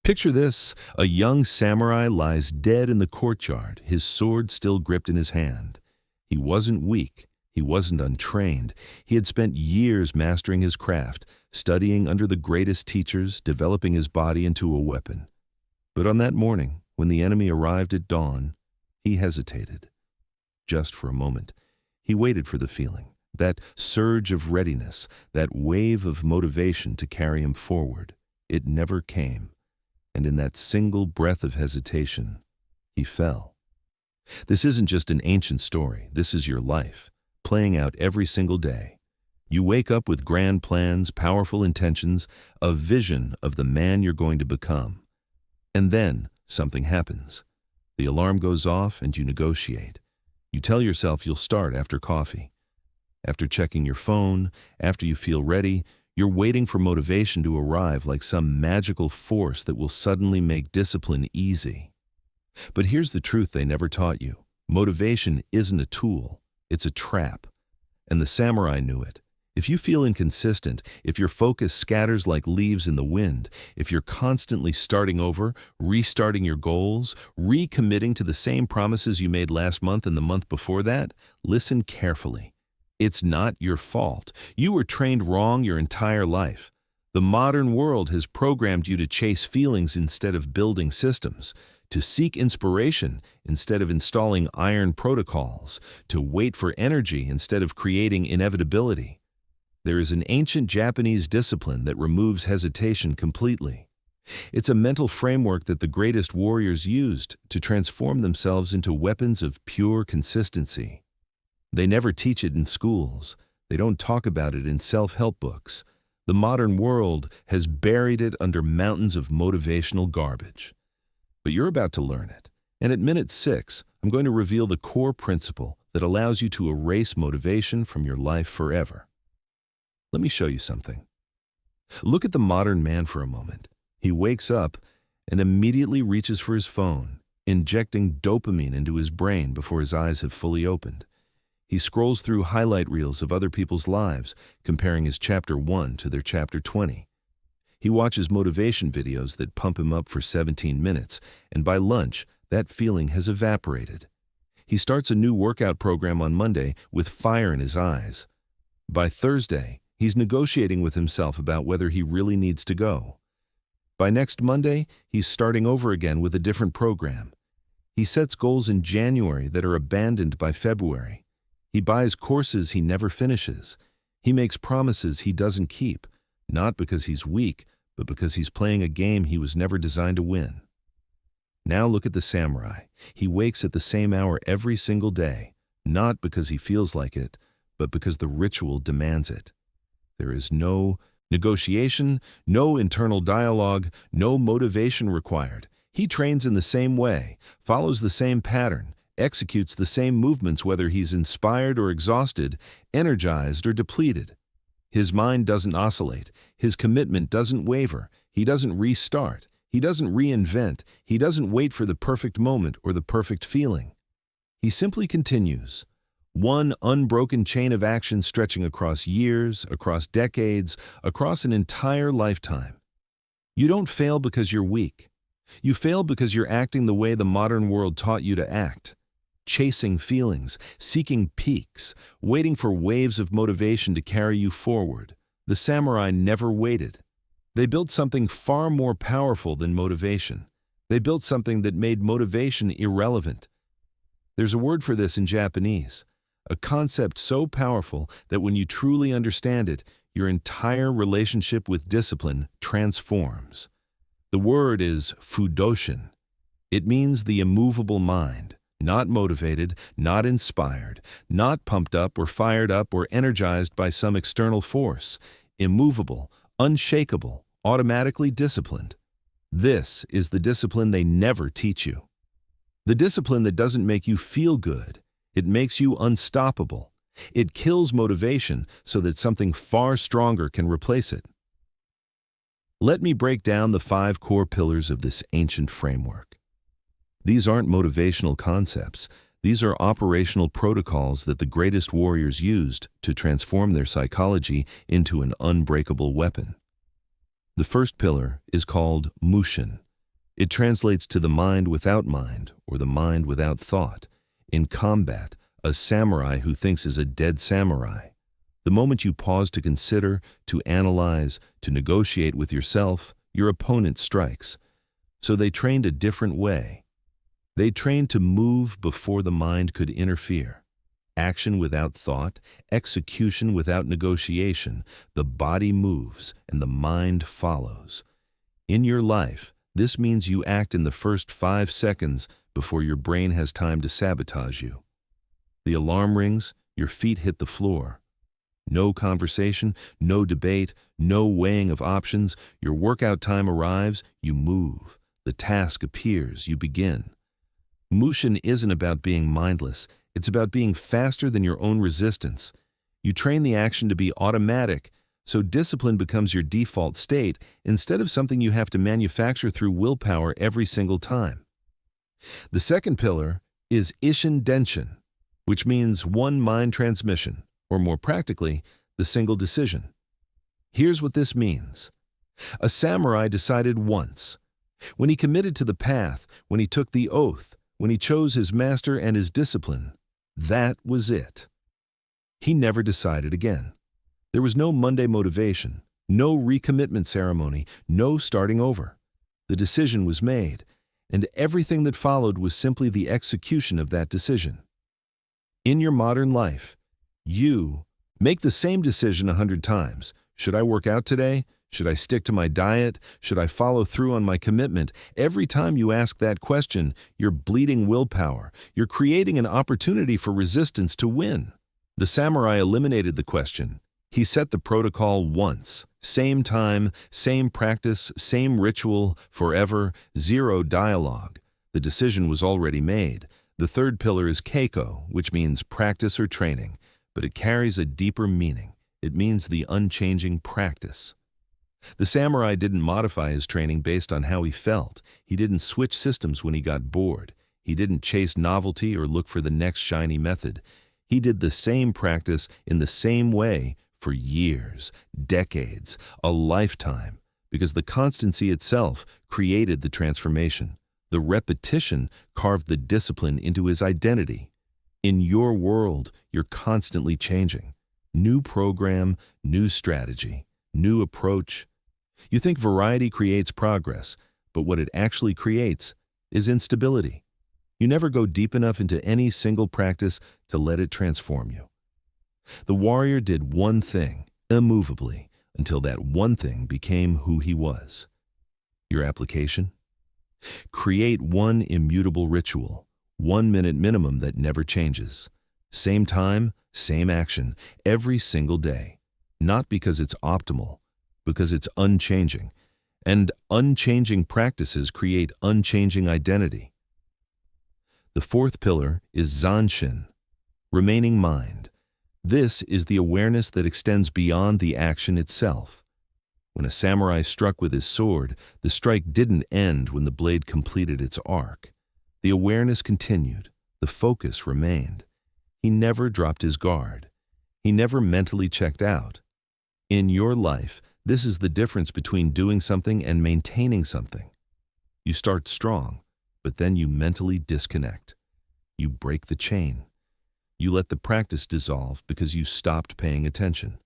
Picture this: a young samurai lies dead in the courtyard, his sword still gripped in his hand. He wasn't weak, he wasn't untrained. He had spent years mastering his craft, studying under the greatest teachers, developing his body into a weapon. But on that morning, when the enemy arrived at dawn, he hesitated. Just for a moment. He waited for the feeling, that surge of readiness, that wave of motivation to carry him forward. It never came. And in that single breath of hesitation, he fell. This isn't just an ancient story. This is your life, playing out every single day. You wake up with grand plans, powerful intentions, a vision of the man you're going to become. And then something happens. The alarm goes off and you negotiate. You tell yourself you'll start after coffee. After checking your phone, after you feel ready, you're waiting for motivation to arrive like some magical force that will suddenly make discipline easy. But here's the truth they never taught you. Motivation isn't a tool, it's a trap. And the samurai knew it. If you feel inconsistent, if your focus scatters like leaves in the wind, if you're constantly starting over, restarting your goals, recommitting to the same promises you made last month and the month before that, listen carefully. It's not your fault. You were trained wrong your entire life. The modern world has programmed you to chase feelings instead of building systems, to seek inspiration instead of installing iron protocols, to wait for energy instead of creating inevitability. There is an ancient Japanese discipline that removes hesitation completely. It's a mental framework that the greatest warriors used to transform themselves into weapons of pure consistency. They never teach it in schools. They don't talk about it in self-help books. The modern world has buried it under mountains of motivational garbage. But you're about to learn it. And at minute 6, I'm going to reveal the core principle that allows you to erase motivation from your life forever. Let me show you something. Look at the modern man for a moment. He wakes up and immediately reaches for his phone, injecting dopamine into his brain before his eyes have fully opened. He scrolls through highlight reels of other people's lives, comparing his chapter 1 to their chapter 20. He watches motivation videos that pump him up for 17 minutes, and by lunch, that feeling has evaporated. He starts a new workout program on Monday with fire in his eyes. By Thursday, he's negotiating with himself about whether he really needs to go. By next Monday, he's starting over again with a different program. He sets goals in January that are abandoned by February. He buys courses he never finishes. He makes promises he doesn't keep, not because he's weak, but because he's playing a game he was never designed to win. Now look at the samurai. He wakes at the same hour every single day, not because he feels like it, but because the ritual demands it. There is no negotiation, no internal dialogue, no motivation required. He trains in the same way, follows the same pattern, executes the same movements whether he's inspired or exhausted, energized or depleted. His mind doesn't oscillate. His commitment doesn't waver. He doesn't restart. He doesn't reinvent. He doesn't wait for the perfect moment or the perfect feeling. He simply continues. One unbroken chain of action stretching across years, across decades, across an entire lifetime. You don't fail because you're weak. You fail because you're acting the way the modern world taught you to act. Chasing feelings, seeking peaks, waiting for waves of motivation to carry you forward. The samurai never waited. They built something far more powerful than motivation. They built something that made motivation irrelevant. There's a word for this in Japanese, a concept so powerful that when you truly understand it, your entire relationship with discipline transforms. The word is fudoshin. It means the immovable mind. Not motivated, not inspired, not pumped up or fired up or energized by some external force. Immovable, unshakable, automatically disciplined. This is the discipline they never teach you. The discipline that doesn't make you feel good. It makes you unstoppable. It kills motivation so that something far stronger can replace it. Let me break down the 5 core pillars of this ancient framework. These aren't motivational concepts. These are operational protocols that the greatest warriors used to transform their psychology into an unbreakable weapon. The first pillar is called Mushin. It translates to the mind without mind or the mind without thought. In combat, a samurai who thinks is a dead samurai. The moment you pause to consider, to analyze, to negotiate with yourself, your opponent strikes. So they trained a different way. They trained to move before the mind could interfere. Action without thought, execution without negotiation. The body moves and the mind follows. In your life, this means you act in the first 5 seconds before your brain has time to sabotage you. The alarm rings, your feet hit the floor. No conversation, no debate, no weighing of options. Your workout time arrives, you move. The task appears, you begin. Mushin isn't about being mindless. It's about being faster than your own resistance. You train the action to be automatic, so discipline becomes your default state instead of something you have to manufacture through willpower every single time. The second pillar is Ishin Denshin, which means one mind transmission, or more practically, the single decision. Here's what this means. A samurai decided once. When he committed to the path, when he took the oath, when he chose his master and his discipline, that was it. He never decided again. There was no Monday motivation, no recommitment ceremony, no starting over. The decision was made, and everything that followed was simply the execution of that decision. In your modern life, you make the same decision 100 times. Should I work out today? Should I stick to my diet? Should I follow through on my commitment? Every time you ask that question, you're bleeding willpower. You're creating an opportunity for resistance to win. The samurai eliminated the question. He set the protocol once. Same time, same practice, same ritual, forever, zero dialogue. The decision was already made. The third pillar is Keiko, which means practice or training, but it carries a deeper meaning. It means the unchanging practice. The samurai didn't modify his training based on how he felt. He didn't switch systems when he got bored. He didn't chase novelty or look for the next shiny method. He did the same practice in the same way for years, decades, a lifetime, because the constancy itself created the transformation. The repetition carved the discipline into his identity. In your world, you're constantly changing. New program, new strategy, new approach. You think variety creates progress, but what it actually creates is instability. You never go deep enough into any single practice to let it transform you. The warrior did one thing, immovably, until that one thing became who he was. Your application? Create one immutable ritual, 1 minute minimum that never changes. Same time, same action, every single day. Not because it's optimal, because it's unchanging. And unchanging practices create unchanging identity. The fourth pillar is Zanshin, remaining mind. This is the awareness that extends beyond the action itself. When a samurai struck with his sword, the strike didn't end when the blade completed its arc. The awareness continued. The focus remained. He never dropped his guard. He never mentally checked out. In your life, this is the difference between doing something and maintaining something. You start strong, but then you mentally disconnect. You break the chain. You let the practice dissolve because you stopped paying attention.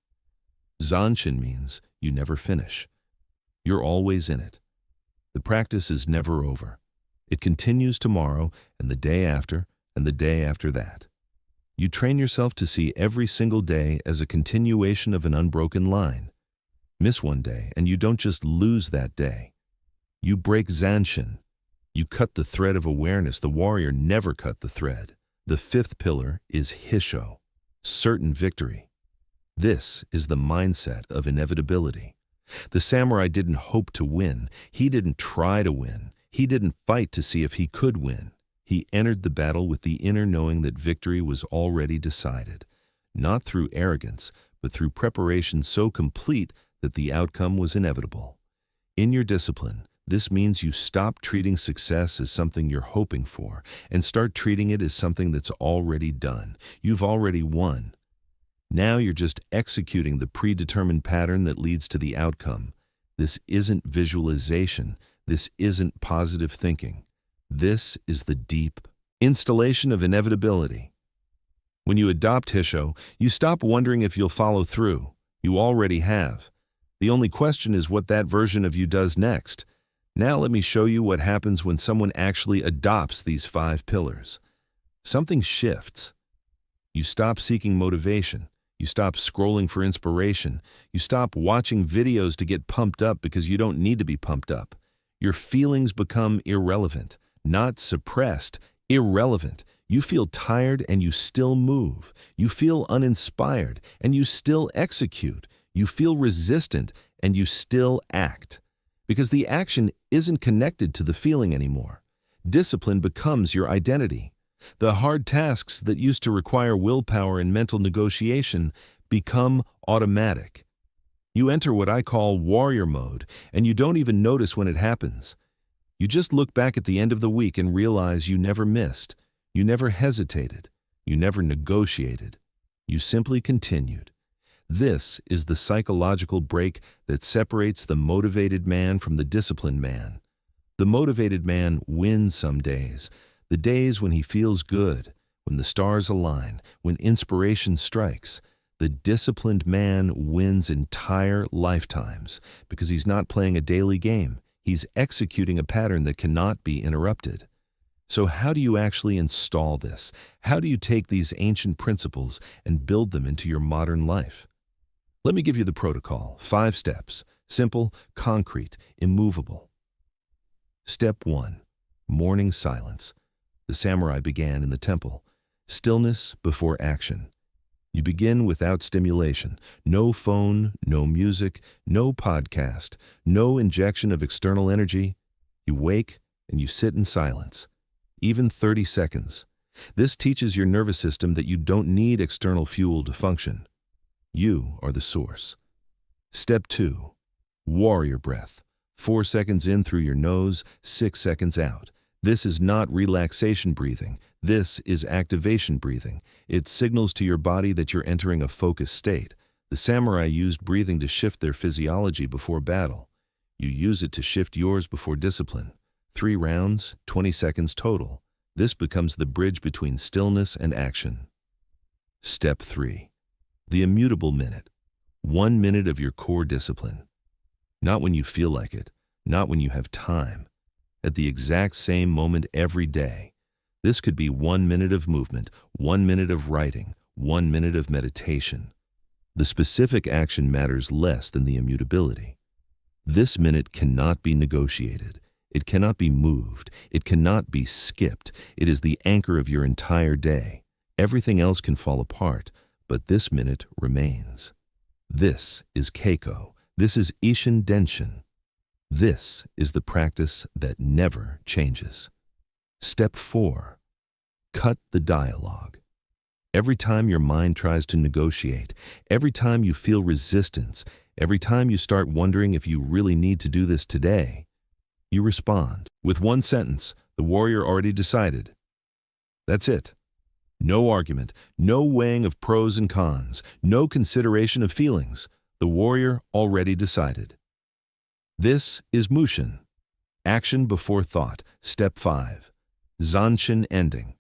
Zanshin means you never finish. You're always in it. The practice is never over. It continues tomorrow and the day after and the day after that. You train yourself to see every single day as a continuation of an unbroken line. Miss one day and you don't just lose that day. You break Zanshin. You cut the thread of awareness. The warrior never cut the thread. The fifth pillar is Hisho, certain victory. This is the mindset of inevitability. The samurai didn't hope to win. He didn't try to win. He didn't fight to see if he could win. He entered the battle with the inner knowing that victory was already decided, not through arrogance, but through preparation so complete that the outcome was inevitable. In your discipline, this means you stop treating success as something you're hoping for and start treating it as something that's already done. You've already won. Now you're just executing the predetermined pattern that leads to the outcome. This isn't visualization. This isn't positive thinking. This is the deep installation of inevitability. When you adopt Hisho, you stop wondering if you'll follow through. You already have. The only question is what that version of you does next. Now let me show you what happens when someone actually adopts these 5 pillars. Something shifts. You stop seeking motivation. You stop scrolling for inspiration. You stop watching videos to get pumped up because you don't need to be pumped up. Your feelings become irrelevant, not suppressed, irrelevant. You feel tired and you still move. You feel uninspired and you still execute. You feel resistant and you still act. Because the action isn't connected to the feeling anymore. Discipline becomes your identity. The hard tasks that used to require willpower and mental negotiation become automatic. You enter what I call warrior mode, and you don't even notice when it happens. You just look back at the end of the week and realize you never missed, you never hesitated, you never negotiated. You simply continued. This is the psychological break that separates the motivated man from the disciplined man. The motivated man wins some days. The days when he feels good, when the stars align, when inspiration strikes. The disciplined man wins entire lifetimes because he's not playing a daily game. He's executing a pattern that cannot be interrupted. So how do you actually install this? How do you take these ancient principles and build them into your modern life? Let me give you the protocol. 5 steps. Simple, concrete, immovable. Step 1. Morning silence. The samurai began in the temple. Stillness before action. You begin without stimulation. No phone, no music, no podcast, no injection of external energy. You wake and you sit in silence. Even 30 seconds. This teaches your nervous system that you don't need external fuel to function. You are the source. Step 2. Warrior breath. 4 seconds in through your nose, 6 seconds out. This is not relaxation breathing. This is activation breathing. It signals to your body that you're entering a focused state. The samurai used breathing to shift their physiology before battle. You use it to shift yours before discipline. 3 rounds, 20 seconds total. This becomes the bridge between stillness and action. Step 3. The immutable minute. 1 minute of your core discipline. Not when you feel like it, not when you have time. At the exact same moment every day. This could be 1 minute of movement, 1 minute of writing, 1 minute of meditation. The specific action matters less than the immutability. This minute cannot be negotiated. It cannot be moved. It cannot be skipped. It is the anchor of your entire day. Everything else can fall apart, but this minute remains. This is Keiko. This is Ishin Denshin. This is the practice that never changes. Step 4. Cut the dialogue. Every time your mind tries to negotiate, every time you feel resistance, every time you start wondering if you really need to do this today, you respond with 1 sentence. The warrior already decided. That's it. No argument, no weighing of pros and cons, no consideration of feelings. The warrior already decided. This is Mushin. Action before thought. Step 5. Zanshin ending.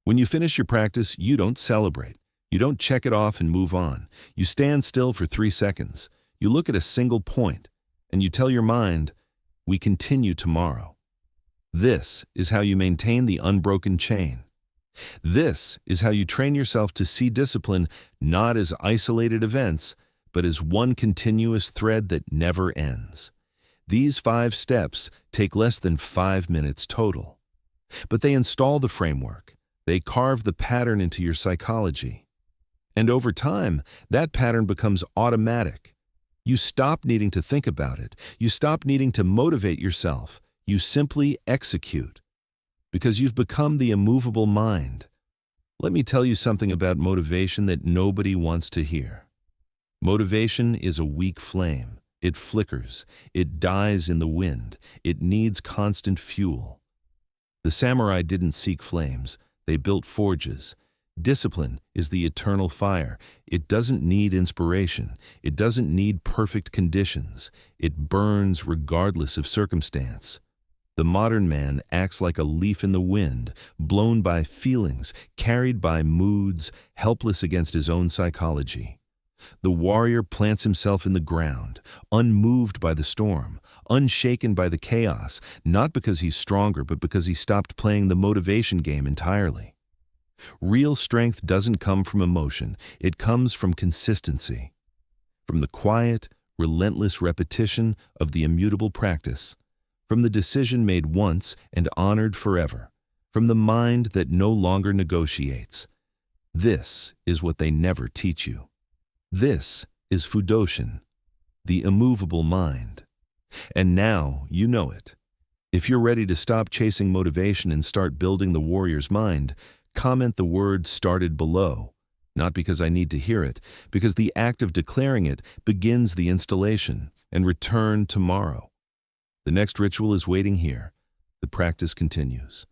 When you finish your practice, you don't celebrate. You don't check it off and move on. You stand still for 3 seconds. You look at a single point, and you tell your mind, we continue tomorrow. This is how you maintain the unbroken chain. This is how you train yourself to see discipline not as isolated events, but as one continuous thread that never ends. These 5 steps take less than 5 minutes total. But they install the framework. They carve the pattern into your psychology. And over time, that pattern becomes automatic. You stop needing to think about it. You stop needing to motivate yourself. You simply execute. Because you've become the immovable mind. Let me tell you something about motivation that nobody wants to hear. Motivation is a weak flame. It flickers. It dies in the wind. It needs constant fuel. The samurai didn't seek flames. They built forges. Discipline is the eternal fire. It doesn't need inspiration. It doesn't need perfect conditions. It burns regardless of circumstance. The modern man acts like a leaf in the wind, blown by feelings, carried by moods, helpless against his own psychology. The warrior plants himself in the ground, unmoved by the storm, unshaken by the chaos, not because he's stronger, but because he stopped playing the motivation game entirely. Real strength doesn't come from emotion, it comes from consistency. From the quiet, relentless repetition of the immutable practice. From the decision made once and honored forever. From the mind that no longer negotiates. This is what they never teach you. This is Fudoshin, the immovable mind. And now you know it. If you're ready to stop chasing motivation and start building the warrior's mind, comment the word "started" below. Not because I need to hear it, because the act of declaring it begins the installation, and return tomorrow. The next ritual is waiting here. The practice continues.